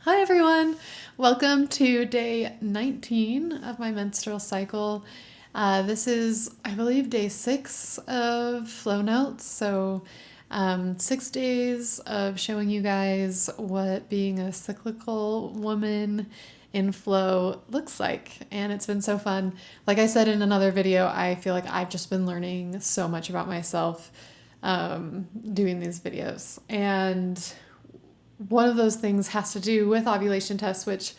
Hi everyone! Welcome to day 19 of my menstrual cycle. This is, I believe, day 6 of Flow Notes. So 6 days of showing you guys what being a cyclical woman in flow looks like. And it's been so fun. Like I said in another video, I feel like I've just been learning so much about myself doing these videos. And one of those things has to do with ovulation tests, which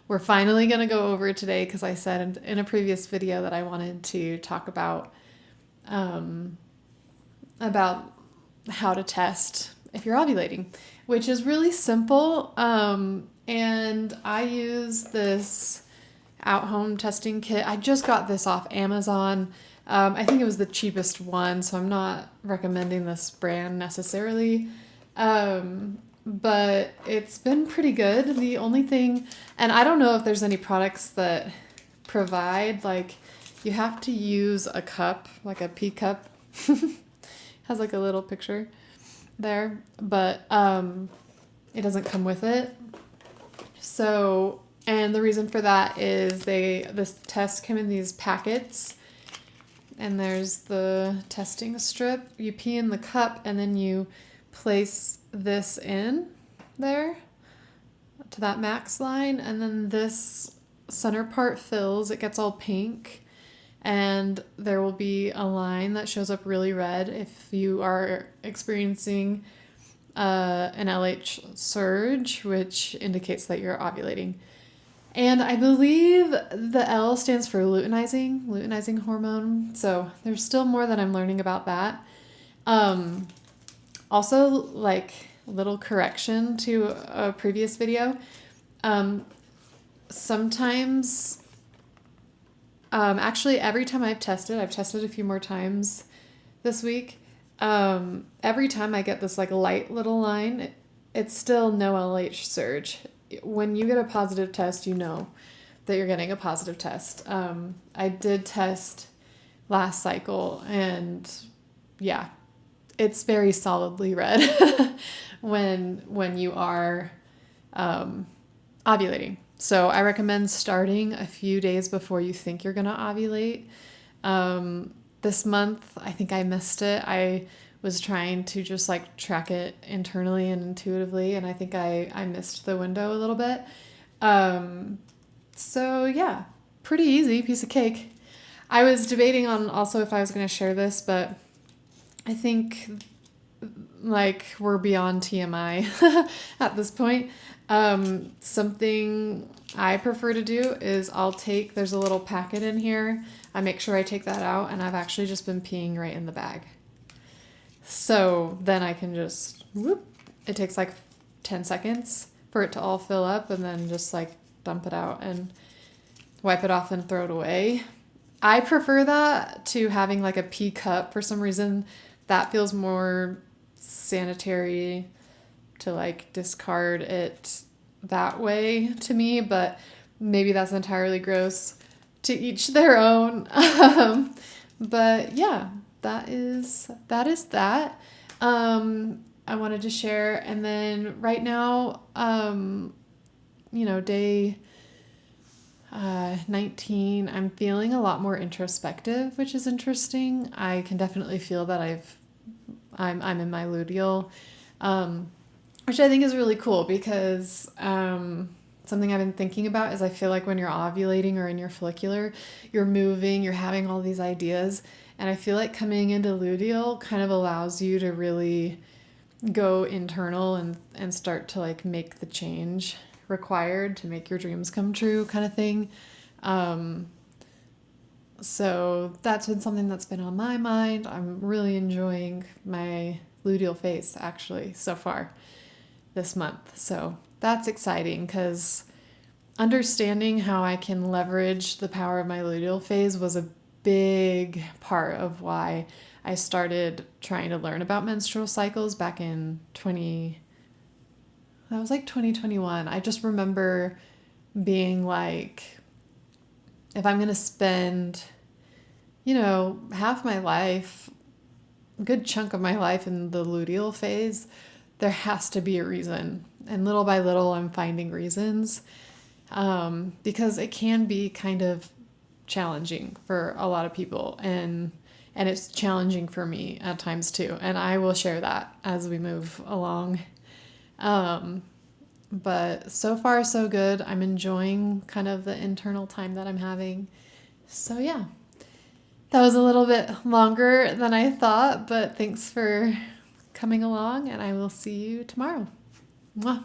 we're finally going to go over today because I said in a previous video that I wanted to talk about how to test if you're ovulating, which is really simple. And I use this at-home testing kit. I just got this off Amazon. I think it was the cheapest one, so I'm not recommending this brand necessarily. But it's been pretty good. The only thing, and I don't know if there's any products that provide, like, you have to use a cup, like a pea cup. Has like a little picture there, but it doesn't come with it. So, and the reason for that is this test came in these packets, and there's the testing strip. You pee in the cup, and then you place this in there to that max line, and then this center part fills. It gets all pink, and there will be a line that shows up really red if you are experiencing an LH surge, which indicates that you're ovulating. And I believe the L stands for luteinizing hormone. So there's still more that I'm learning about that. Also, like, little correction to a previous video. Sometimes, actually, every time I've tested a few more times this week. Every time I get this like light little line, it's still no LH surge. When you get a positive test, you know that you're getting a positive test. I did test last cycle, and yeah, it's very solidly red when you are ovulating. So I recommend starting a few days before you think you're going to ovulate. This month, I think I missed it. I was trying to just like track it internally and intuitively, and I think I missed the window a little bit. So yeah, pretty easy, piece of cake. I was debating on also if I was going to share this, but I think like we're beyond TMI at this point. Something I prefer to do is there's a little packet in here. I make sure I take that out, and I've actually just been peeing right in the bag. So then I can just, whoop, it takes like 10 seconds for it to all fill up, and then just like dump it out and wipe it off and throw it away. I prefer that to having like a pee cup. For some reason, that feels more sanitary to like discard it that way to me, but maybe that's entirely gross. To each their own. But yeah, that is that. I wanted to share, and then right now, day 19, I'm feeling a lot more introspective, which is interesting. I can definitely feel that I'm in my luteal, which I think is really cool because something I've been thinking about is I feel like when you're ovulating or in your follicular, you're moving, you're having all these ideas, and I feel like coming into luteal kind of allows you to really go internal and start to like make the change required to make your dreams come true, kind of thing. So that's been something that's been on my mind. I'm really enjoying my luteal phase actually so far this month. So that's exciting because understanding how I can leverage the power of my luteal phase was a big part of why I started trying to learn about menstrual cycles back in 2021. I just remember being like, if I'm going to spend, half my life, a good chunk of my life in the luteal phase, there has to be a reason And little by little, I'm finding reasons, because it can be kind of challenging for a lot of people, and it's challenging for me at times too. And I will share that as we move along. But so far, so good. I'm enjoying kind of the internal time that I'm having. So yeah, that was a little bit longer than I thought, but thanks for coming along, and I will see you tomorrow. Mwah.